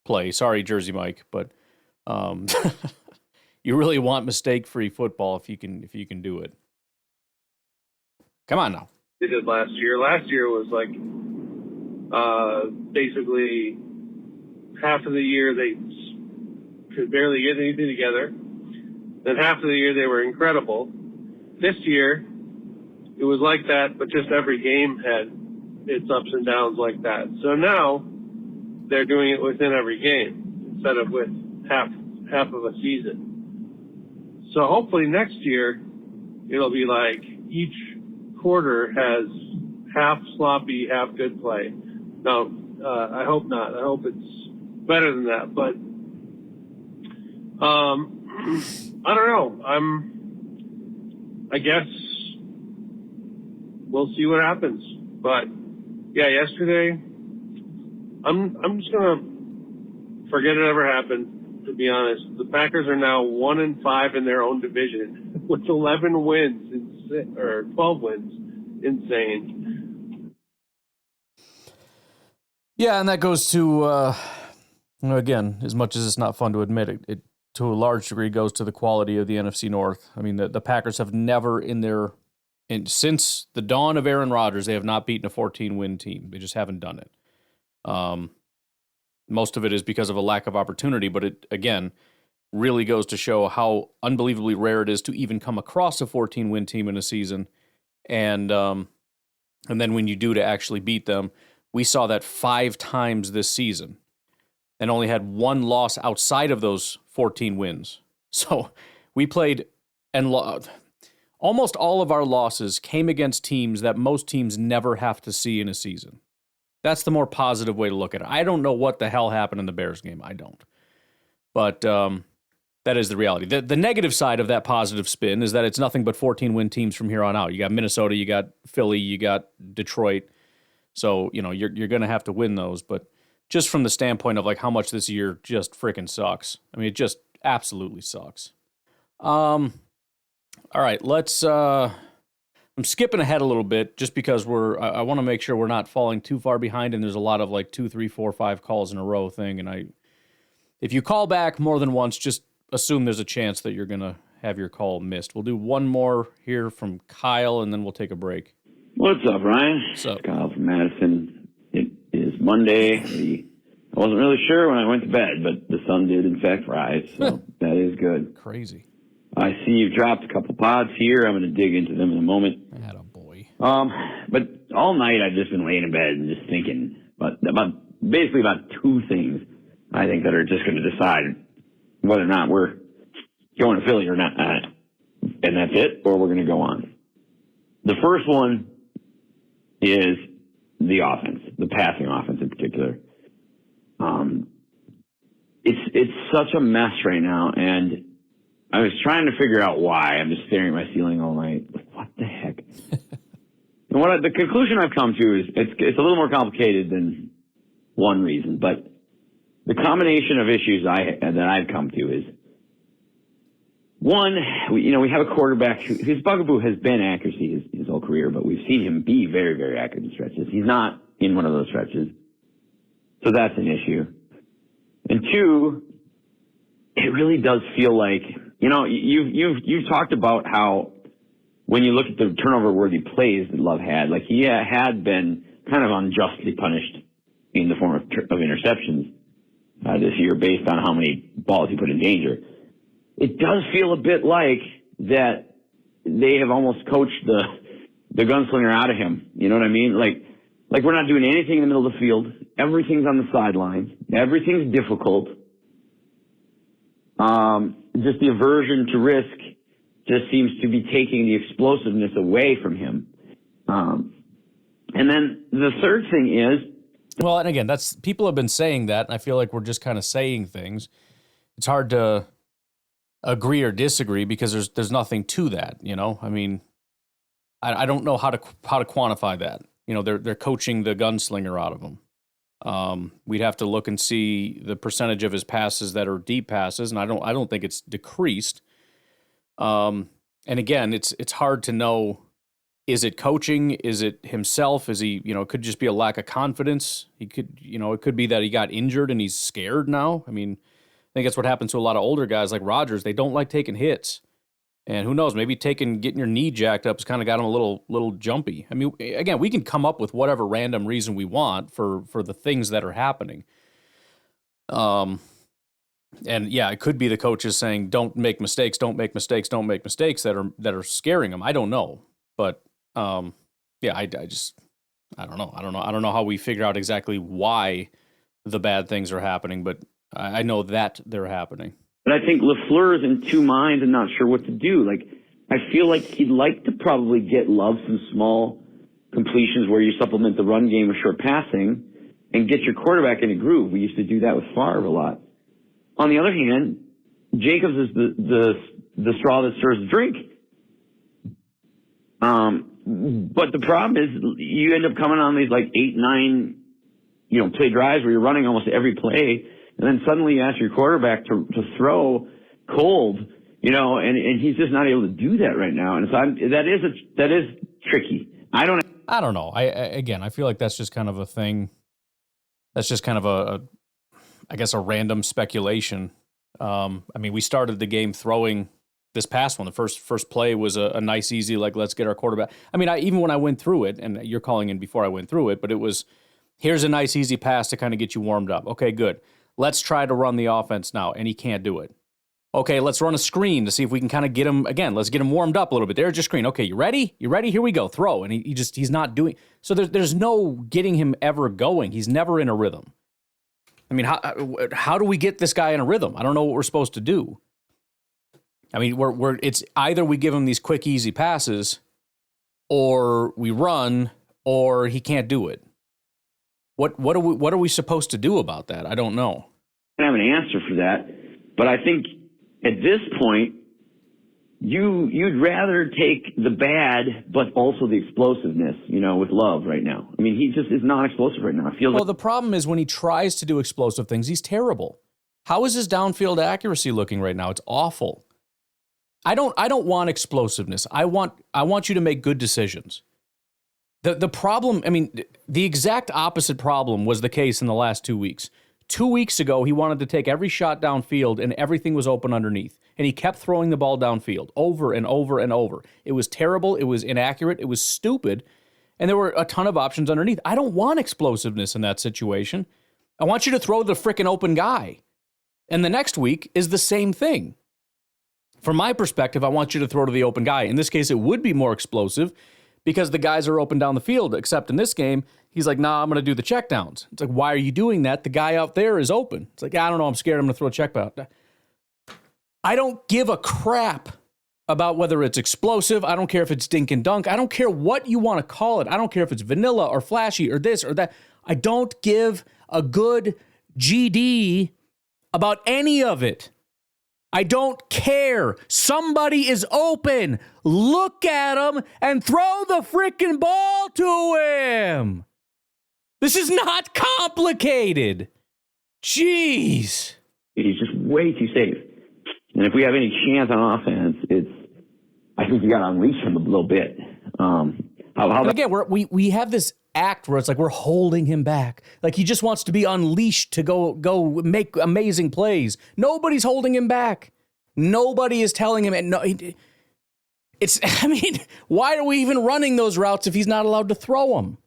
play. Sorry, Jersey Mike, but you really want mistake-free football if you can do it. Come on now. they did last year. Last year was like basically half of the year they could barely get anything together. Then half of the year they were incredible. This year it was like that, but just every game had its ups and downs like that. So now they're doing it within every game instead of with half of a season. So hopefully next year it'll be like each quarter has half sloppy, half good play. No, I hope not. I hope it's better than that. But I don't know. I guess we'll see what happens. But yeah, yesterday, I'm just gonna forget it ever happened. To be honest, the Packers are now 1-5 in their own division with 11 wins or 12 wins. Insane. Yeah, and that goes to again, as much as it's not fun to admit it to a large degree goes to the quality of the NFC North. I mean, the Packers have never since the dawn of Aaron Rodgers, they have not beaten a 14-win team. They just haven't done it. Most of it is because of a lack of opportunity, but it, again, really goes to show how unbelievably rare it is to even come across a 14-win team in a season. And then when you do to actually beat them, we saw that 5 times this season and only had 1 loss outside of those 14 wins. So we played and almost all of our losses came against teams that most teams never have to see in a season. That's the more positive way to look at it. I don't know what the hell happened in the Bears game. I don't. But that is the reality. The negative side of that positive spin is that it's nothing but 14-win teams from here on out. You got Minnesota, you got Philly, you got Detroit. So, you're going to have to win those. But just from the standpoint of like how much this year just freaking sucks. I mean, it just absolutely sucks. All right, let's... I'm skipping ahead a little bit just because I want to make sure we're not falling too far behind, and there's a lot of like 2, 3, 4, 5 calls in a row thing. And if you call back more than once, just assume there's a chance that you're going to have your call missed. We'll do one more here from Kyle, and then we'll take a break. What's up, Ryan? What's up? Kyle from Madison. It is Monday. I wasn't really sure when I went to bed, but the sun did in fact rise, so that is good. Crazy. I see you've dropped a couple pods here. I'm going to dig into them in a moment. Atta boy. But all night I've just been laying in bed and just thinking about basically about 2 things I think that are just going to decide whether or not we're going to Philly or not. And that's it, or we're going to go on. The first one is the offense, the passing offense in particular. It's such a mess right now, and I was trying to figure out why. I'm just staring at my ceiling all night. Like, what the heck? And the conclusion I've come to is it's a little more complicated than one reason, but the combination of issues that I've come to is, one, we have a quarterback whose bugaboo has been accuracy his whole career, but we've seen him be very, very accurate in stretches. He's not in one of those stretches, so that's an issue. And 2, it really does feel like, you've talked about how when you look at the turnover-worthy plays that Love had, like he had been kind of unjustly punished in the form of interceptions this year based on how many balls he put in danger. It does feel a bit like that they have almost coached the gunslinger out of him. You know what I mean? Like we're not doing anything in the middle of the field. Everything's on the sidelines. Everything's difficult. Just the aversion to risk just seems to be taking the explosiveness away from him. And then the third thing is, well, and again, that's people have been saying that, and I feel like we're just kind of saying things. It's hard to agree or disagree because there's nothing to that, you know. I mean, I don't know how to quantify that. You know, they're coaching the gunslinger out of him. We'd have to look and see the percentage of his passes that are deep passes, and I don't think it's decreased. And again, it's hard to know. Is it coaching? Is it himself? Is he, it could just be a lack of confidence. He could, it could be that he got injured and he's scared now. I mean, I think that's what happens to a lot of older guys like Rodgers. They don't like taking hits. And who knows, maybe getting your knee jacked up has kind of got him a little jumpy. I mean, again, we can come up with whatever random reason we want for the things that are happening. And yeah, it could be the coaches saying, don't make mistakes that are scaring him. I don't know. But yeah, I don't know. I don't know how we figure out exactly why the bad things are happening, but I know that they're happening. But I think LaFleur is in two minds and not sure what to do. Like, I feel like he'd like to probably get Love some small completions where you supplement the run game with short passing and get your quarterback in a groove. We used to do that with Favre a lot. On the other hand, Jacobs is the straw that stirs the drink. But the problem is you end up coming on these like 8-9, play drives where you're running almost every play. And then suddenly you ask your quarterback to throw cold, and he's just not able to do that right now. And so that is tricky. I don't know. I feel like that's just kind of a thing. That's just kind of I guess a random speculation. I mean, we started the game throwing this past one. The first play was a nice, easy, like, let's get our quarterback. I mean, even when I went through it, and you're calling in before I went through it, but it was, here's a nice, easy pass to kind of get you warmed up. Okay, good. Let's try to run the offense now, and he can't do it. Okay, let's run a screen to see if we can kind of get him, again, let's get him warmed up a little bit. There's your screen. Okay, you ready? You ready? Here we go. Throw. And he's not doing. So there's no getting him ever going. He's never in a rhythm. I mean, how do we get this guy in a rhythm? I don't know what we're supposed to do. I mean, it's either we give him these quick, easy passes, or we run, or he can't do it. What are we supposed to do about that? I don't know. I don't have an answer for that, but I think at this point, you'd rather take the bad, but also the explosiveness, with Love right now. I mean, he just is not explosive right now. The problem is when he tries to do explosive things, he's terrible. How is his downfield accuracy looking right now? It's awful. I don't want explosiveness. I want you to make good decisions. The problem, I mean, the exact opposite problem was the case in the last 2 weeks. 2 weeks ago, he wanted to take every shot downfield and everything was open underneath. And he kept throwing the ball downfield over and over and over. It was terrible. It was inaccurate. It was stupid. And there were a ton of options underneath. I don't want explosiveness in that situation. I want you to throw the frickin' open guy. And the next week is the same thing. From my perspective, I want you to throw to the open guy. In this case, it would be more explosive because the guys are open down the field, except in this game, he's like, nah, I'm going to do the checkdowns. It's like, why are you doing that? The guy out there is open. It's like, I don't know, I'm scared I'm going to throw a check down. I don't give a crap about whether it's explosive. I don't care if it's dink and dunk. I don't care what you want to call it. I don't care if it's vanilla or flashy or this or that. I don't give a good GD about any of it. I don't care. Somebody is open. Look at him and throw the freaking ball to him. This is not complicated. Jeez. He's just way too safe. And if we have any chance on offense, I think we got to unleash him a little bit. And again, we have this act where it's like we're holding him back. Like he just wants to be unleashed to go make amazing plays. Nobody's holding him back. Nobody is telling him. I mean, why are we even running those routes if he's not allowed to throw them?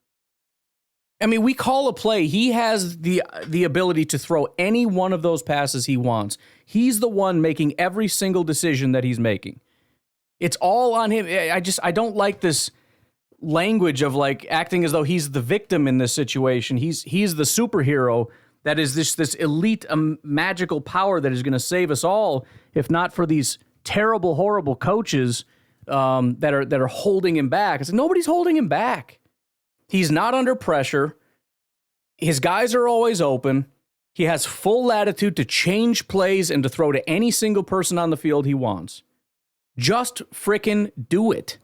I mean, we call a play. He has the ability to throw any one of those passes he wants. He's the one making every single decision that he's making. It's all on him. I don't like this language of like acting as though he's the victim in this situation. He's the superhero that is this elite magical power that is going to save us all, if not for these terrible, horrible coaches that are holding him back. It's like, nobody's holding him back. He's not under pressure. His guys are always open. He has full latitude to change plays and to throw to any single person on the field he wants. Just frickin' do it.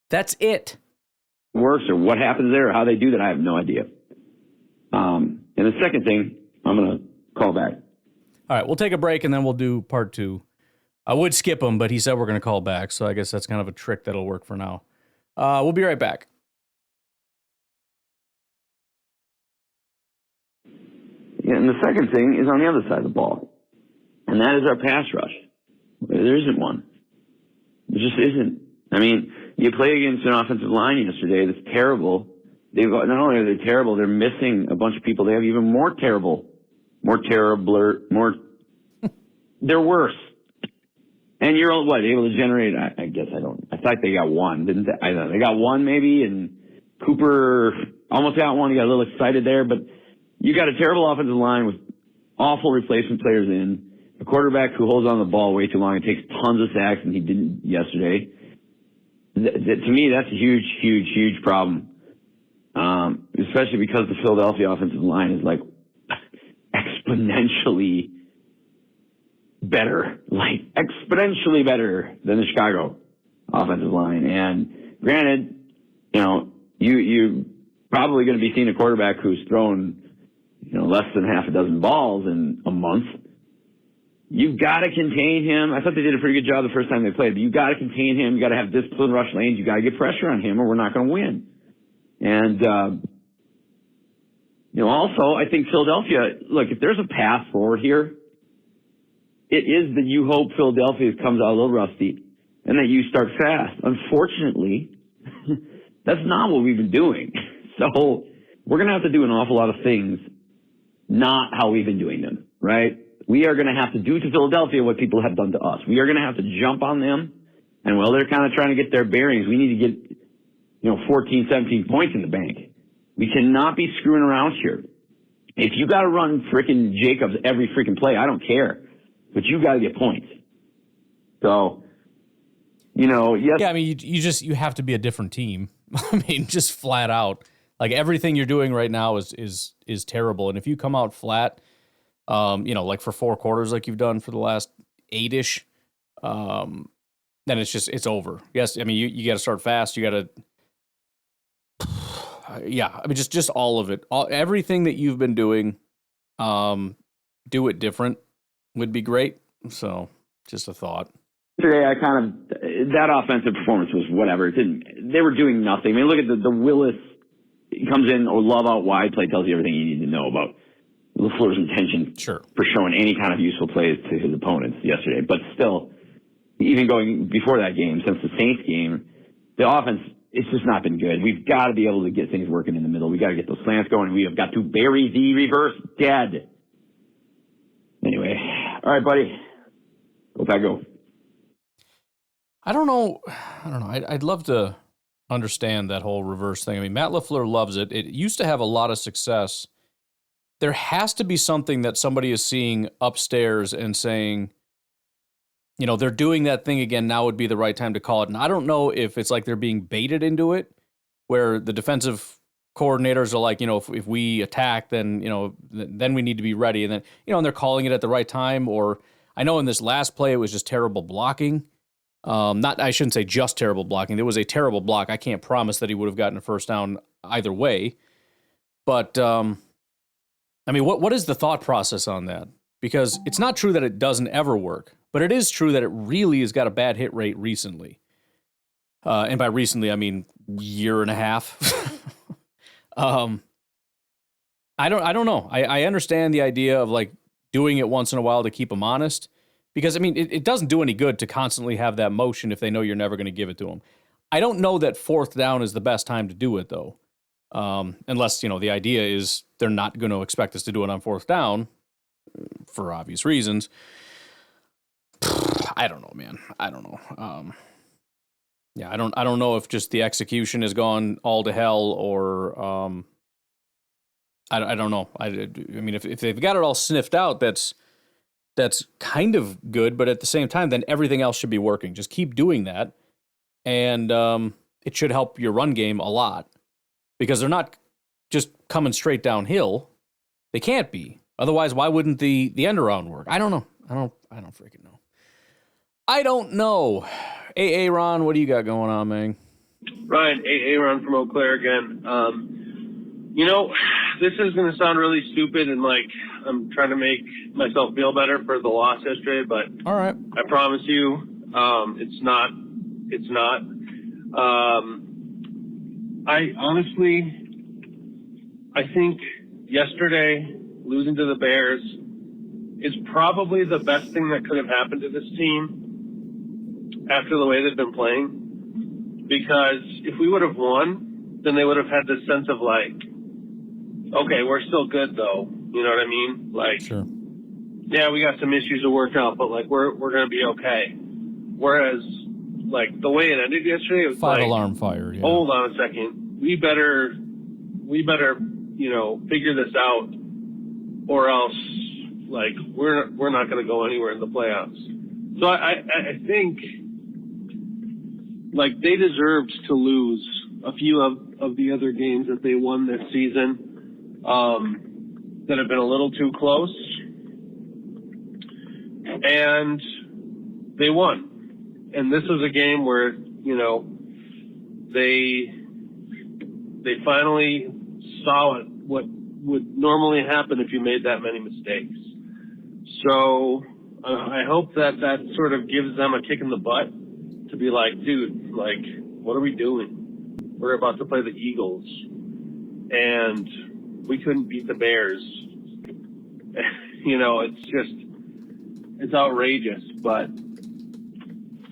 That's it. Works or what happens there or how they do that, I have no idea. And the second thing, I'm going to call back. All right, we'll take a break and then we'll do part 2. I would skip him, but he said we're going to call back, so I guess that's kind of a trick that'll work for now. We'll be right back. Yeah, and the second thing is on the other side of the ball, and that is our pass rush. There isn't one. There just isn't. I mean, you play against an offensive line yesterday that's terrible. Not only are they terrible, they're missing a bunch of people. They have even more terrible, they're worse. And you're able to generate, I guess I thought they got one, didn't they? I don't know. They got one maybe, and Cooper almost got one. He got a little excited there, but you got a terrible offensive line with awful replacement players in, a quarterback who holds on to the ball way too long and takes tons of sacks, and he didn't yesterday. To me, that's a huge, huge, huge problem, especially because the Philadelphia offensive line is like exponentially better than the Chicago offensive line. And granted, you're probably going to be seeing a quarterback who's thrown, less than half a dozen balls in a month. You've got to contain him. I thought they did a pretty good job the first time they played, but you've got to contain him. You got to have disciplined rush lanes. You got to get pressure on him or we're not going to win. And, also I think Philadelphia, look, if there's a path forward here, it is that you hope Philadelphia comes out a little rusty and that you start fast. Unfortunately, that's not what we've been doing. So we're going to have to do an awful lot of things, not how we've been doing them, right? We are going to have to do to Philadelphia what people have done to us. We are going to have to jump on them. And while they're kind of trying to get their bearings, we need to get, 14, 17 points in the bank. We cannot be screwing around here. If you got to run frickin' Jacobs every freaking play, I don't care. But you got to get points. So, yes. Yeah, I mean, you have to be a different team. I mean, just flat out. Like everything you're doing right now is terrible. And if you come out flat, like for 4 quarters, like you've done for the last 8-ish, then it's over. Yes, I mean, you got to start fast. You got to, I mean, just all of it, everything that you've been doing, do it different would be great. So, just a thought. Today, that offensive performance was whatever. They were doing nothing. I mean, look at the Willis. He comes in, or love out wide play tells you everything you need to know about LaFleur's intention for showing any kind of useful plays to his opponents yesterday. But still, even going before that game, since the Saints game, the offense, it's just not been good. We've got to be able to get things working in the middle. We got to get those slants going. We have got to bury the reverse dead. Anyway, all right, buddy. Go Pack Go. I don't know. I'd love to understand that whole reverse thing. I mean, Matt LaFleur loves it. It used to have a lot of success. There has to be something that somebody is seeing upstairs and saying, they're doing that thing again. Now would be the right time to call it. And I don't know if it's like they're being baited into it, where the defensive coordinators are like, if we attack, then, then we need to be ready. And then, and they're calling it at the right time. Or I know in this last play, it was just terrible blocking. I shouldn't say just terrible blocking. There was a terrible block. I can't promise that he would have gotten a first down either way. But, I mean, what is the thought process on that? Because it's not true that it doesn't ever work, but it is true that it really has got a bad hit rate recently. And by recently, I mean year and a half. I don't know. I understand the idea of like doing it once in a while to keep them honest, because I mean it doesn't do any good to constantly have that motion if they know you're never going to give it to them. I don't know that fourth down is the best time to do it though, unless the idea is they're not going to expect us to do it on fourth down for obvious reasons. I don't know, man. I don't know. Yeah, I don't know if just the execution has gone all to hell or I don't know. I mean, if they've got it all sniffed out, that's kind of good. But at the same time, then everything else should be working. Just keep doing that, and it should help your run game a lot, because they're not just coming straight downhill. They can't be. Otherwise, why wouldn't the end around work? I don't know. I don't freaking know. I don't know. Hey, Ron, what do you got going on, man? Ryan, Ron from Eau Claire again. This is going to sound really stupid, and like I'm trying to make myself feel better for the loss yesterday, but all right, I promise you, it's not. It's not. I think yesterday losing to the Bears is probably the best thing that could have happened to this team after the way they've been playing. Because if we would have won, then they would have had this sense of like, okay, we're still good though. You know what I mean? Like, sure. Yeah, we got some issues to work out, but like we're gonna be okay. Whereas, like the way it ended yesterday, it was 5 like, alarm fired. Yeah. Hold on a second. We better, figure this out, or else, like we're not gonna go anywhere in the playoffs. So I think, like, they deserved to lose a few of the other games that they won this season, that have been a little too close. And they won. And this was a game where, they finally saw what would normally happen if you made that many mistakes. So I hope that sort of gives them a kick in the butt to be like, dude, like, what are we doing? We're about to play the Eagles, and we couldn't beat the Bears. It's outrageous. But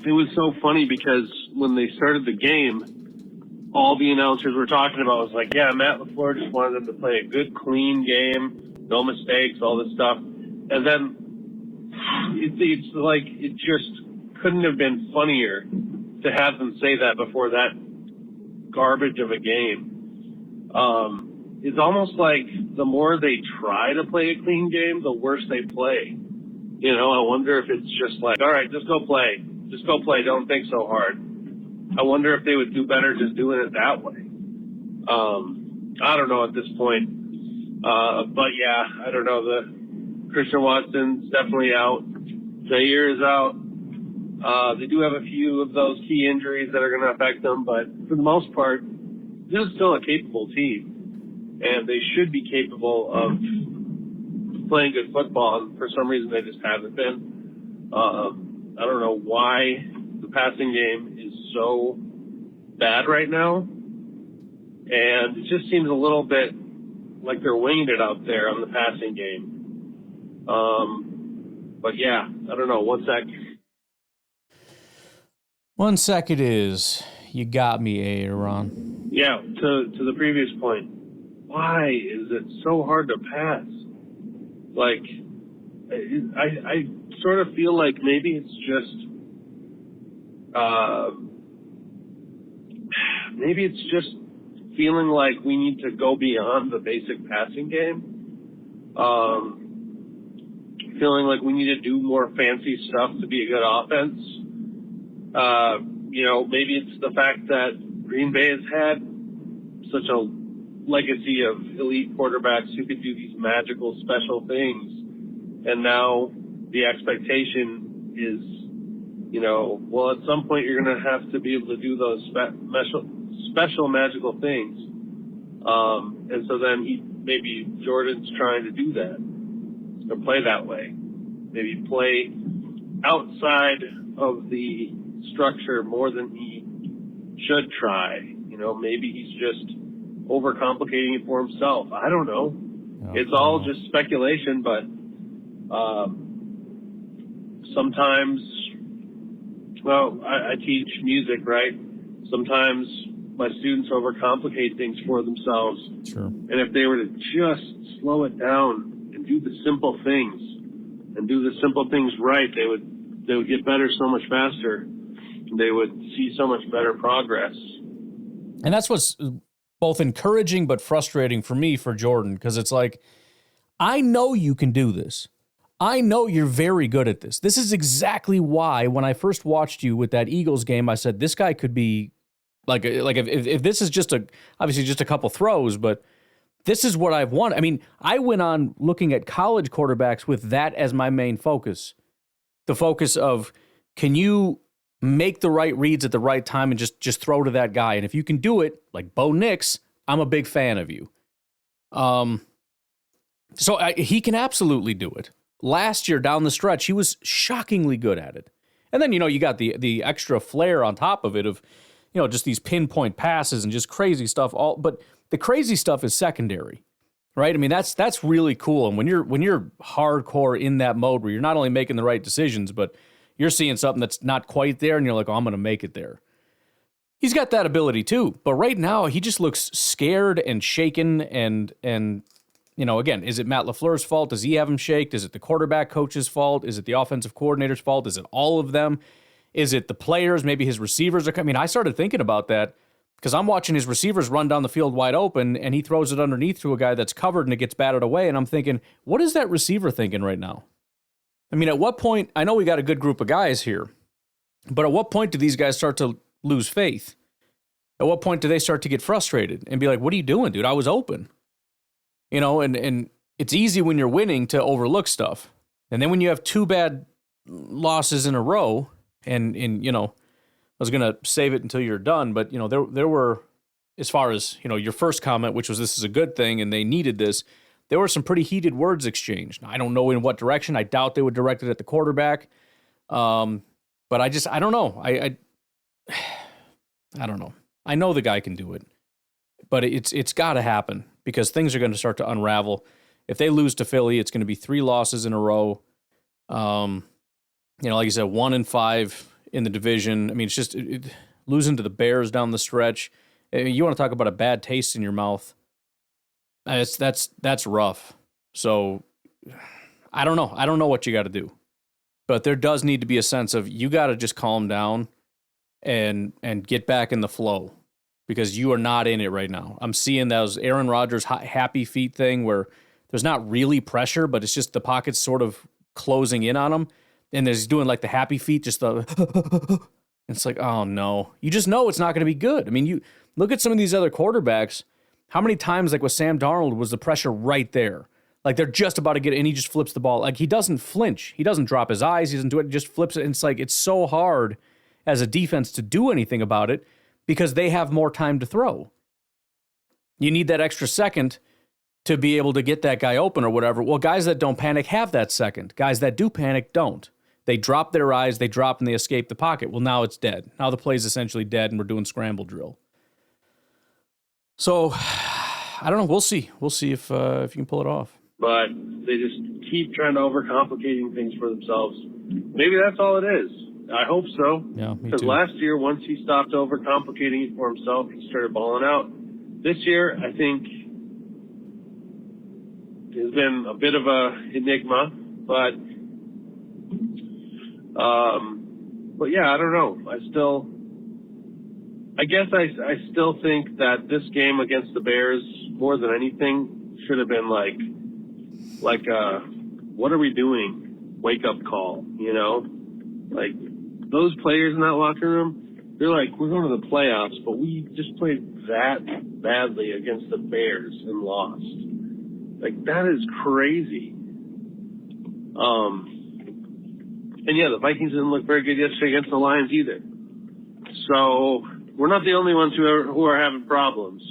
it was so funny because when they started the game, all the announcers were talking about was like, yeah, Matt LaFleur just wanted them to play a good, clean game, no mistakes, all this stuff. And then it's like it just couldn't have been funnier to have them say that before that garbage of a game. It's almost like the more they try to play a clean game, the worse they play. I wonder if it's just like, all right, just go play. Just go play. Don't think so hard. I wonder if they would do better just doing it that way. I don't know at this point. But yeah, I don't know. The Christian Watson's definitely out. Zaire is out. They do have a few of those key injuries that are going to affect them, but for the most part, this is still a capable team, and they should be capable of playing good football, and for some reason they just haven't been. I don't know why the passing game is so bad right now, and it just seems a little bit like they're winging it out there on the passing game. But yeah, I don't know. One sec it is. You got me, Aaron. Yeah, to the previous point, why is it so hard to pass? Like, I sort of feel like maybe it's just feeling like we need to go beyond the basic passing game. Feeling like we need to do more fancy stuff to be a good offense. Maybe it's the fact that Green Bay has had such a legacy of elite quarterbacks who could do these magical special things. And now the expectation is, well, at some point you're going to have to be able to do those special magical things. And so then maybe Jordan's trying to do that or play that way. Maybe play outside of the structure more than he should try. You know, maybe he's just overcomplicating it for himself. I don't know. It's all just speculation, but sometimes, well, I teach music, right? Sometimes my students overcomplicate things for themselves. Sure. And if they were to just slow it down and do the simple things and do the simple things right, they would get better so much faster. They would see so much better progress. And that's what's both encouraging but frustrating for me for Jordan, because it's like, I know you can do this. I know you're very good at this. This is exactly why when I first watched you with that Eagles game, I said, this guy could be like if this is obviously just a couple throws, but this is what I've wanted. I mean, I went on looking at college quarterbacks with that as my main focus. The focus of, can you make the right reads at the right time and just throw to that guy? And if you can do it, like Bo Nix, I'm a big fan of you. So he can absolutely do it. Last year down the stretch, he was shockingly good at it. And then, you got the extra flair on top of it of, just these pinpoint passes and just crazy stuff. But the crazy stuff is secondary, right? I mean, that's really cool. And when you're hardcore in that mode where you're not only making the right decisions, but you're seeing something that's not quite there, and you're like, oh, I'm going to make it there. He's got that ability too. But right now, he just looks scared and shaken. And again, is it Matt LaFleur's fault? Does he have him shaked? Is it the quarterback coach's fault? Is it the offensive coordinator's fault? Is it all of them? Is it the players? Maybe his receivers are coming. I started thinking about that because I'm watching his receivers run down the field wide open, and he throws it underneath to a guy that's covered, and it gets batted away. And I'm thinking, what is that receiver thinking right now? I mean, at what point, I know we got a good group of guys here, but at what point do these guys start to lose faith? At what point do they start to get frustrated and be like, what are you doing, dude? I was open. And it's easy when you're winning to overlook stuff. And then when you have two bad losses in a row, and I was going to save it until you're done, but, there were, as far as, your first comment, which was this is a good thing and they needed this, there were some pretty heated words exchanged. Now, I don't know in what direction. I doubt they would direct it at the quarterback. But I don't know. I don't know. I know the guy can do it, but it's got to happen because things are going to start to unravel. If they lose to Philly, it's going to be 3 losses in a row. Like you said, 1-5 in the division. I mean, it's just losing to the Bears down the stretch. You want to talk about a bad taste in your mouth. That's rough. So I don't know. I don't know what you got to do, but there does need to be a sense of you got to just calm down and get back in the flow because you are not in it right now. I'm seeing those Aaron Rodgers happy feet thing where there's not really pressure, but it's just the pocket's sort of closing in on him. And he's doing like the happy feet, just the, it's like, oh no, you just know it's not going to be good. I mean, you look at some of these other quarterbacks. How many times, like with Sam Darnold, was the pressure right there? Like they're just about to get it, and he just flips the ball. Like he doesn't flinch. He doesn't drop his eyes. He doesn't do it. He just flips it. And it's like it's so hard as a defense to do anything about it because they have more time to throw. You need that extra second to be able to get that guy open or whatever. Well, guys that don't panic have that second. Guys that do panic don't. They drop their eyes, they drop, and they escape the pocket. Well, now it's dead. Now the play's essentially dead, and we're doing scramble drill. So, I don't know. We'll see. We'll see if you can pull it off. But they just keep trying to overcomplicating things for themselves. Maybe that's all it is. I hope so. Yeah, me because too. last year, once he stopped overcomplicating it for himself, he started balling out. This year, I think, has been a bit of a enigma, but yeah, I don't know. I guess I still think that this game against the Bears, more than anything, should have been like what are we doing? Wake up call, Like those players in that locker room, they're like, we're going to the playoffs, but we just played that badly against the Bears and lost. Like that is crazy. And yeah, the Vikings didn't look very good yesterday against the Lions either. So we're not the only ones who are having problems.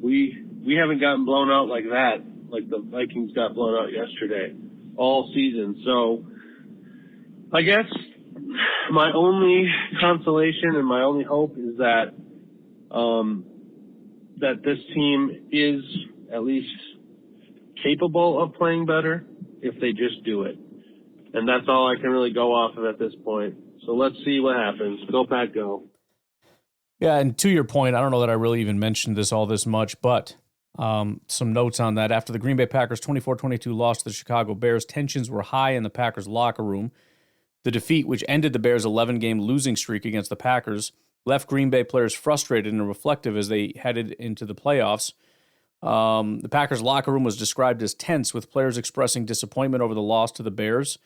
We haven't gotten blown out like that, like the Vikings got blown out yesterday, all season. So I guess My only consolation and my only hope is that that this team is at least capable of playing better if they just do it. And that's all I can really go off of at this point. So let's see what happens. Go Pack, go. Yeah, and to your point, I don't know that I really even mentioned this much, but some notes on that. After the Green Bay Packers 24-22 loss to the Chicago Bears, tensions were high in the Packers locker room. The defeat, which ended the Bears' 11-game losing streak against the Packers, left Green Bay players frustrated and reflective as they headed into the playoffs. The Packers locker room was described as tense, with players expressing disappointment over the loss to the Bears.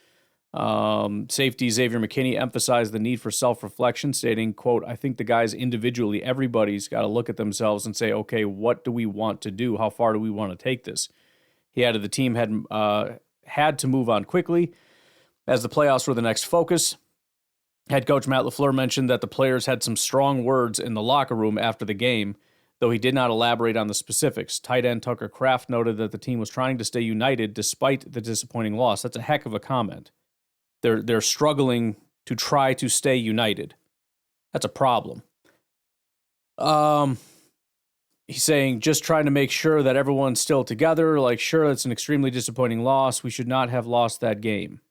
Safety Xavier McKinney emphasized the need for self-reflection, stating, quote, "I think the guys individually, everybody's got to look at themselves and say, okay, what do we want to do? How far do we want to take this?" He added the team had to move on quickly as the playoffs were the next focus. Head coach Matt LaFleur mentioned that the players had some strong words in the locker room after the game, though he did not elaborate on the specifics. Tight end Tucker Kraft noted that the team was trying to stay united despite the disappointing loss. That's a heck of a comment. They're struggling to try to stay united. That's a problem. He's saying just trying to make sure that everyone's still together. Like, sure, it's an extremely disappointing loss. We should not have lost that game.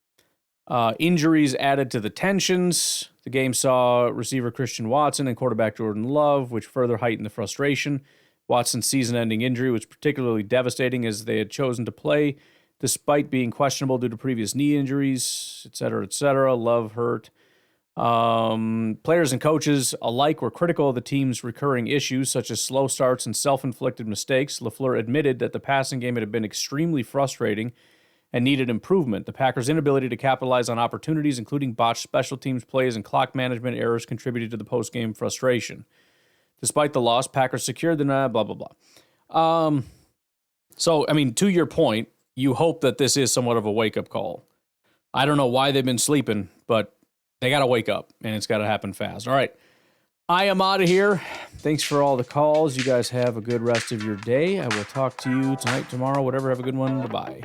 Injuries added to the tensions. The game saw receiver Christian Watson and quarterback Jordan Love, which further heightened the frustration. Watson's season-ending injury was particularly devastating as they had chosen to play despite being questionable due to previous knee injuries, et cetera, et cetera. Love hurt. Players and coaches alike were critical of the team's recurring issues, such as slow starts and self-inflicted mistakes. LaFleur admitted that the passing game had been extremely frustrating and needed improvement. The Packers' inability to capitalize on opportunities, including botched special teams plays and clock management errors, contributed to the post-game frustration. Despite the loss, Packers secured the blah, blah, blah. So, I mean, to your point, you hope that this is somewhat of a wake-up call. I don't know why they've been sleeping, but they got to wake up, and it's got to happen fast. All right, I am out of here. Thanks for all the calls. You guys have a good rest of your day. I will talk to you tonight, tomorrow, whatever. Have a good one. Bye-bye.